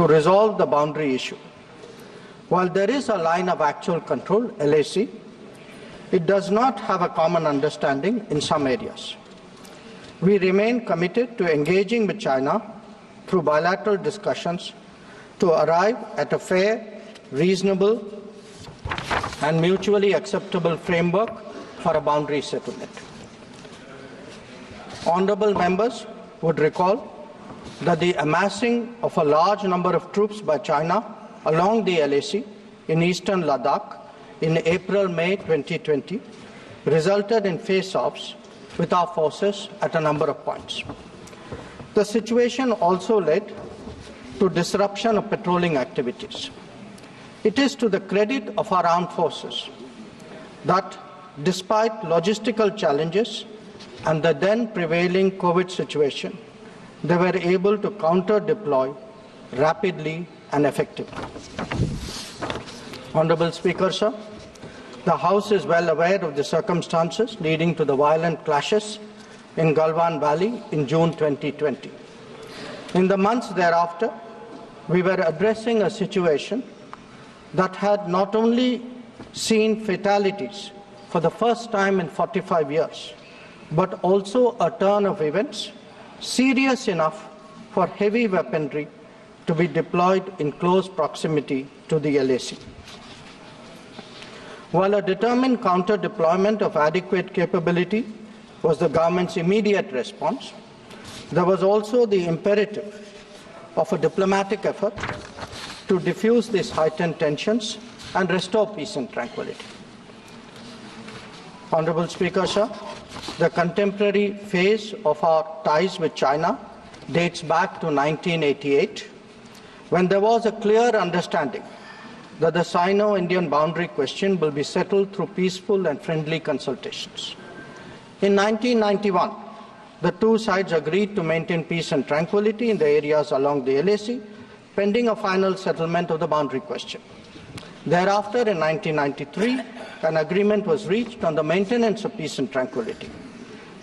to resolve the boundary issue. While there is a line of actual control, LAC, it does not have a common understanding in some areas. We remain committed to engaging with China through bilateral discussions to arrive at a fair, reasonable, and mutually acceptable framework for a boundary settlement. Honourable members would recall that the amassing of a large number of troops by China along the LAC in eastern Ladakh in April-May 2020 resulted in face-offs with our forces at a number of points. The situation also led to disruption of patrolling activities. It is to the credit of our armed forces that despite logistical challenges and the then prevailing COVID situation, they were able to counter-deploy rapidly and effectively. Honourable Speaker, sir, the House is well aware of the circumstances leading to the violent clashes in Galwan Valley in June 2020. In the months thereafter, we were addressing a situation that had not only seen fatalities for the first time in 45 years, but also a turn of events serious enough for heavy weaponry to be deployed in close proximity to the LAC. While a determined counter-deployment of adequate capability was the government's immediate response, there was also the imperative of a diplomatic effort to diffuse these heightened tensions and restore peace and tranquility. Honourable Speaker, sir, the contemporary phase of our ties with China dates back to 1988, when there was a clear understanding that the Sino-Indian boundary question will be settled through peaceful and friendly consultations. In 1991, the two sides agreed to maintain peace and tranquility in the areas along the LAC, pending a final settlement of the boundary question. Thereafter, in 1993, an agreement was reached on the maintenance of peace and tranquility.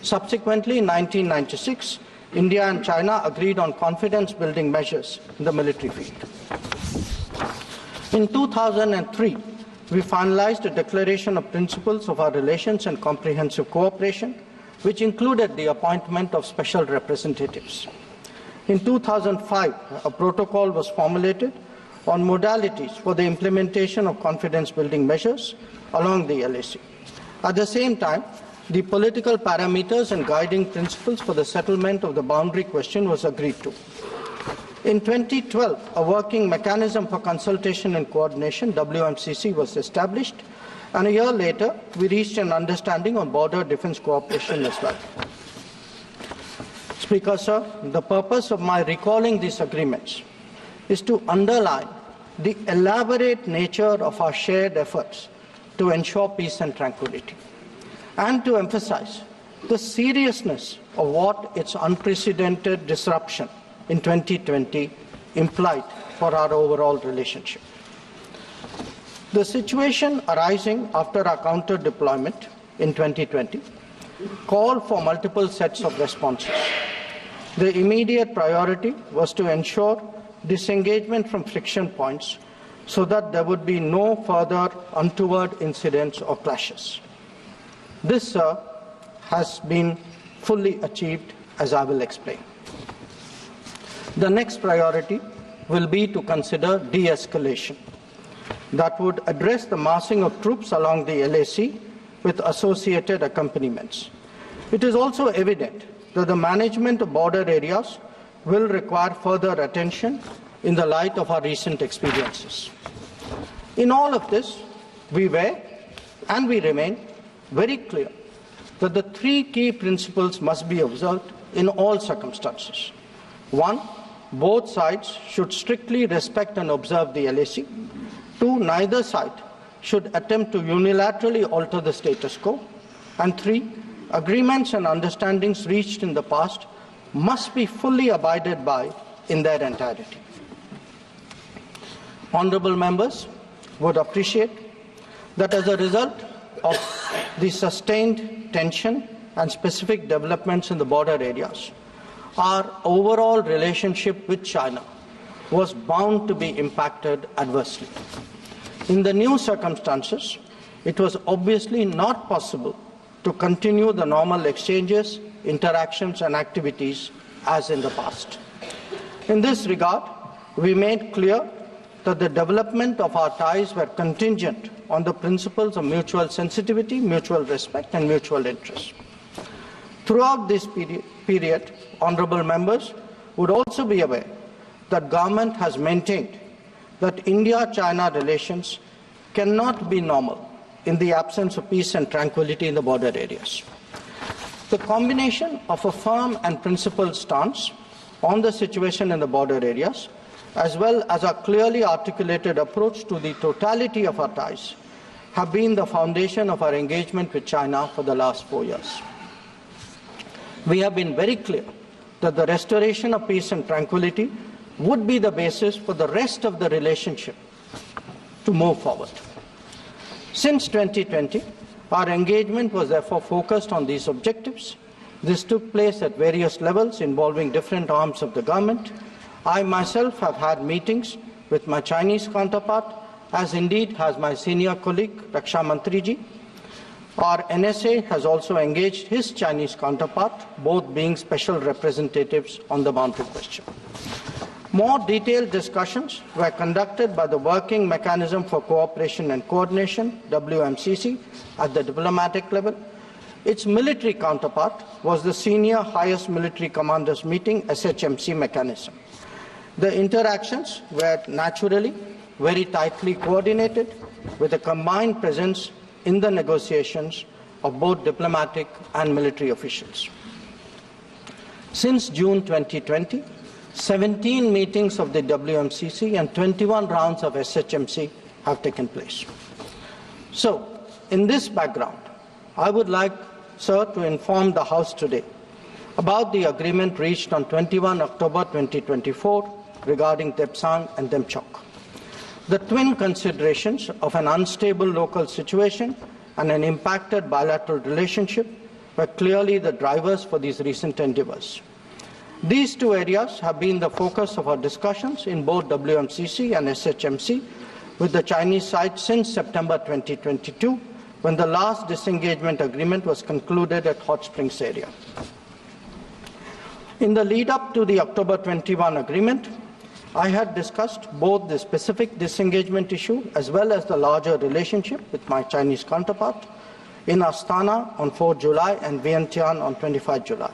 Subsequently, in 1996, India and China agreed on confidence-building measures in the military field. In 2003, we finalized a declaration of principles of our relations and comprehensive cooperation, which included the appointment of special representatives. In 2005, a protocol was formulated on modalities for the implementation of confidence-building measures along the LAC. At the same time, the political parameters and guiding principles for the settlement of the boundary question was agreed to. In 2012, a working mechanism for consultation and coordination, WMCC, was established, and a year later, we reached an understanding on border defence cooperation as well. Speaker, sir, the purpose of my recalling these agreements is to underline the elaborate nature of our shared efforts to ensure peace and tranquility, and to emphasize the seriousness of what its unprecedented disruption in 2020 implied for our overall relationship. The situation arising after our counter-deployment in 2020 called for multiple sets of responses. The immediate priority was to ensure disengagement from friction points so that there would be no further untoward incidents or clashes. This, sir, has been fully achieved, as I will explain. The next priority will be to consider de-escalation that would address the massing of troops along the LAC with associated accompaniments. It is also evident that the management of border areas will require further attention in the light of our recent experiences. In all of this, we were and we remain very clear that the three key principles must be observed in all circumstances. One, both sides should strictly respect and observe the LAC. Two, neither side should attempt to unilaterally alter the status quo. And three, agreements and understandings reached in the past must be fully abided by in their entirety. Honourable members would appreciate that as a result of the sustained tension and specific developments in the border areas, our overall relationship with China was bound to be impacted adversely. In the new circumstances, it was obviously not possible to continue the normal exchanges, interactions and activities as in the past. In this regard, we made clear that the development of our ties were contingent on the principles of mutual sensitivity, mutual respect and mutual interest. Throughout this period, honourable members would also be aware that government has maintained that India-China relations cannot be normal in the absence of peace and tranquility in the border areas. The combination of a firm and principled stance on the situation in the border areas, as well as a clearly articulated approach to the totality of our ties, have been the foundation of our engagement with China for the last 4 years. We have been very clear that the restoration of peace and tranquility would be the basis for the rest of the relationship to move forward. Since 2020, our engagement was therefore focused on these objectives. This took place at various levels involving different arms of the government. I myself have had meetings with my Chinese counterpart, as indeed has my senior colleague, Raksha Mantriji. Our NSA has also engaged his Chinese counterpart, both being special representatives on the boundary question. More detailed discussions were conducted by the Working Mechanism for Cooperation and Coordination, WMCC, at the diplomatic level. Its military counterpart was the Senior Highest Military Commanders Meeting, SHMC mechanism. The interactions were naturally very tightly coordinated with a combined presence in the negotiations of both diplomatic and military officials. Since June 2020, 17 meetings of the WMCC and 21 rounds of SHMC have taken place. So, in this background, I would like, sir, to inform the House today about the agreement reached on 21 October 2024 regarding Tepsang and Demchok. The twin considerations of an unstable local situation and an impacted bilateral relationship were clearly the drivers for these recent endeavours. These two areas have been the focus of our discussions in both WMCC and SHMC with the Chinese side since September 2022, when the last disengagement agreement was concluded at Hot Springs area. In the lead-up to the October 21 agreement, I had discussed both the specific disengagement issue as well as the larger relationship with my Chinese counterpart in Astana on 4 July and Vientiane on 25 July.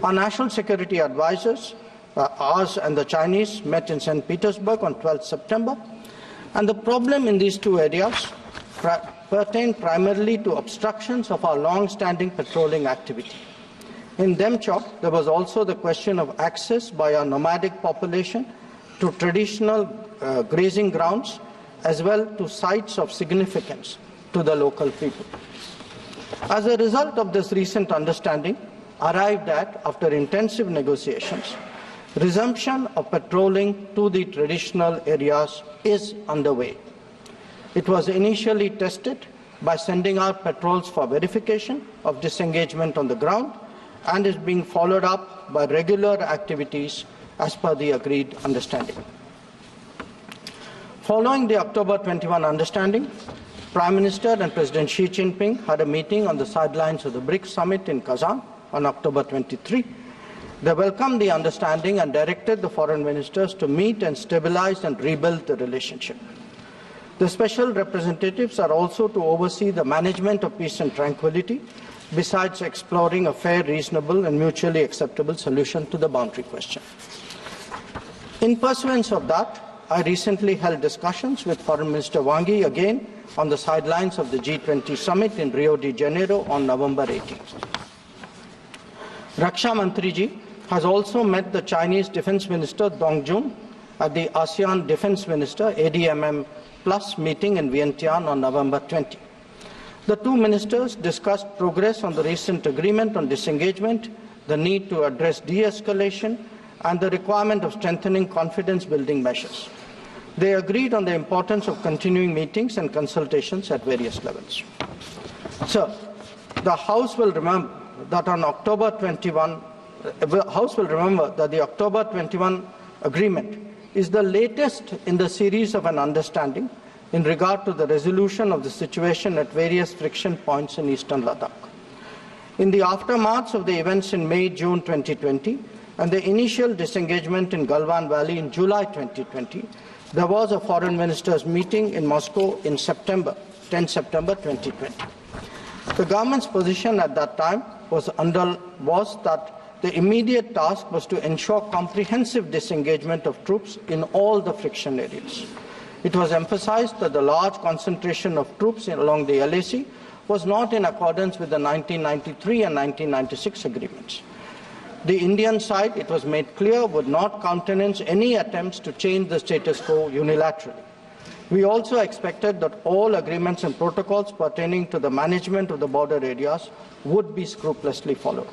Our national security advisors, ours and the Chinese, met in St. Petersburg on 12 September, and the problem in these two areas pertained primarily to obstructions of our long-standing patrolling activity. In Demchok, there was also the question of access by our nomadic population to traditional grazing grounds, as well to sites of significance to the local people. As a result of this recent understanding, arrived at, after intensive negotiations, resumption of patrolling to the traditional areas is underway. It was initially tested by sending out patrols for verification of disengagement on the ground and is being followed up by regular activities as per the agreed understanding. Following the October 21 understanding, Prime Minister and President Xi Jinping had a meeting on the sidelines of the BRICS summit in Kazan on October 23. They welcomed the understanding and directed the foreign ministers to meet and stabilize and rebuild the relationship. The special representatives are also to oversee the management of peace and tranquility, besides exploring a fair, reasonable and mutually acceptable solution to the boundary question. In pursuance of that, I recently held discussions with Foreign Minister Wang Yi again on the sidelines of the G20 summit in Rio de Janeiro on November 18th. Raksha Mantriji has also met the Chinese Defence Minister Dong Jun at the ASEAN Defence Minister ADMM Plus meeting in Vientiane on November 20. The two ministers discussed progress on the recent agreement on disengagement, the need to address de-escalation, and the requirement of strengthening confidence-building measures. They agreed on the importance of continuing meetings and consultations at various levels. Sir, the House will remember that on October 21, the October 21 agreement is the latest in the series of an understanding in regard to the resolution of the situation at various friction points in eastern Ladakh. In the aftermath of the events in May-June 2020 and the initial disengagement in Galwan Valley in July 2020, there was a foreign ministers meeting in Moscow in 10 September 2020. The government's position at that time was that the immediate task was to ensure comprehensive disengagement of troops in all the friction areas. It was emphasized that the large concentration of troops along the LAC was not in accordance with the 1993 and 1996 agreements. The Indian side, it was made clear, would not countenance any attempts to change the status quo unilaterally. We also expected that all agreements and protocols pertaining to the management of the border areas would be scrupulously followed.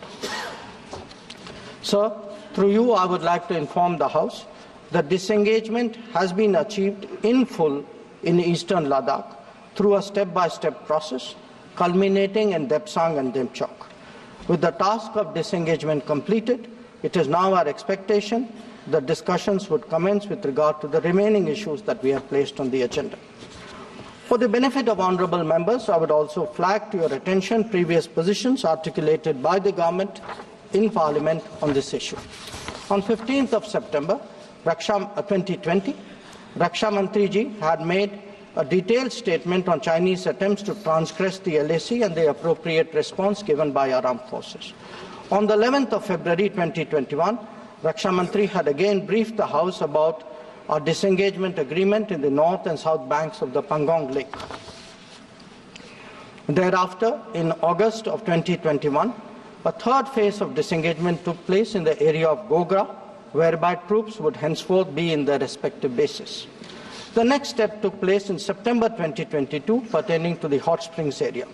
Sir, through you, I would like to inform the House that disengagement has been achieved in full in eastern Ladakh through a step-by-step process, culminating in Depsang and Demchok. With the task of disengagement completed, it is now our expectation that discussions would commence with regard to the remaining issues that we have placed on the agenda. For the benefit of honourable members, I would also flag to your attention previous positions articulated by the government in Parliament on this issue. On 15th of September 2020, Raksha Mantri ji had made a detailed statement on Chinese attempts to transgress the LAC and the appropriate response given by our armed forces. On the 11th of February 2021, Raksha Mantri had again briefed the House about our disengagement agreement in the north and south banks of the Pangong Lake. Thereafter, in August of 2021, a third phase of disengagement took place in the area of Gogra, whereby troops would henceforth be in their respective bases. The next step took place in September 2022 pertaining to the Hot Springs area.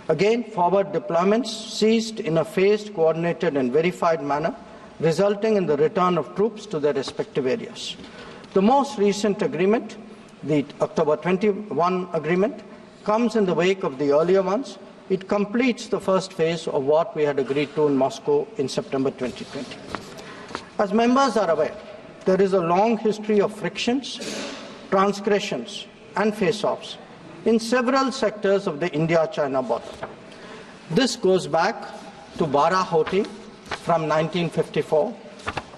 Again, forward deployments ceased in a phased, coordinated and verified manner, resulting in the return of troops to their respective areas. The most recent agreement, the October 21 agreement, comes in the wake of the earlier ones. It completes the first phase of what we had agreed to in Moscow in September 2020. As members are aware, there is a long history of frictions, transgressions and face-offs in several sectors of the India-China border. This goes back to Barahoti from 1954,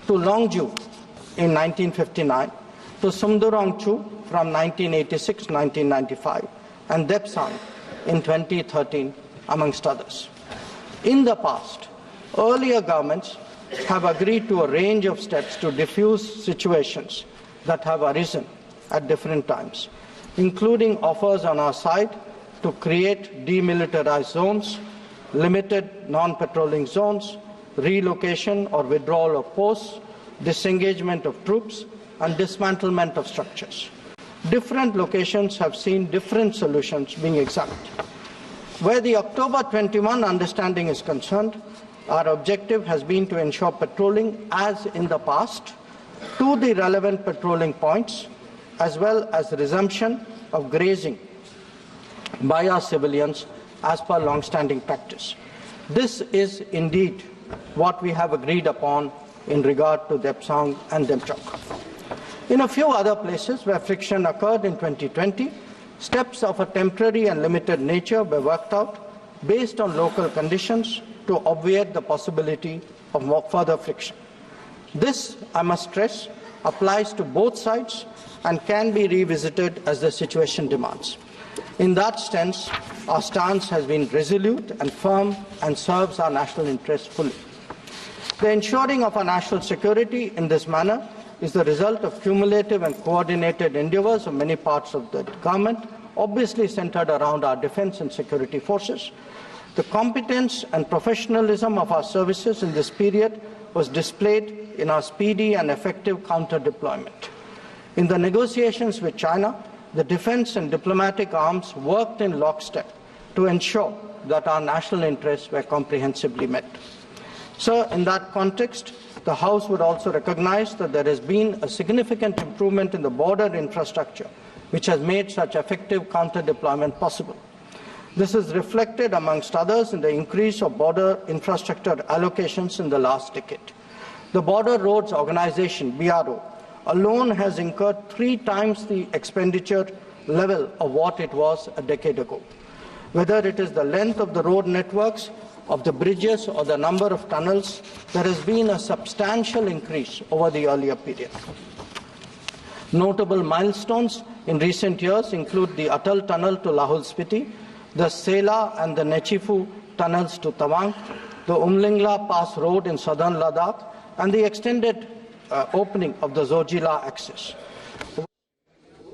to Longju in 1959, to Sumdurongchu from 1986-1995, and Depsang in 2013, amongst others. In the past, earlier governments have agreed to a range of steps to diffuse situations that have arisen at different times, including offers on our side to create demilitarized zones, limited non-patrolling zones, relocation or withdrawal of posts, disengagement of troops, and dismantlement of structures. Different locations have seen different solutions being examined. Where the October 21 understanding is concerned, our objective has been to ensure patrolling as in the past to the relevant patrolling points, as well as the resumption of grazing by our civilians as per long-standing practice. This is indeed what we have agreed upon in regard to Depsang and Demchok. In a few other places where friction occurred in 2020, steps of a temporary and limited nature were worked out based on local conditions to obviate the possibility of further friction. This, I must stress, applies to both sides and can be revisited as the situation demands. In that sense, our stance has been resolute and firm and serves our national interests fully. The ensuring of our national security in this manner is the result of cumulative and coordinated endeavours of many parts of the government, obviously centred around our defence and security forces. The competence and professionalism of our services in this period was displayed in our speedy and effective counter-deployment. In the negotiations with China, the defence and diplomatic arms worked in lockstep to ensure that our national interests were comprehensively met. Sir, in that context, the House would also recognise that there has been a significant improvement in the border infrastructure, which has made such effective counter-deployment possible. This is reflected, amongst others, in the increase of border infrastructure allocations in the last decade. The Border Roads Organisation, BRO, alone has incurred 3 times the expenditure level of what it was a decade ago. Whether it is the length of the road networks, of the bridges, or the number of tunnels, there has been a substantial increase over the earlier period. Notable milestones in recent years include the Atal Tunnel to Lahul Spiti, the Sela and the Nechifu tunnels to Tawang, the Umlingla Pass Road in southern Ladakh, and the extended opening of the Zojila axis.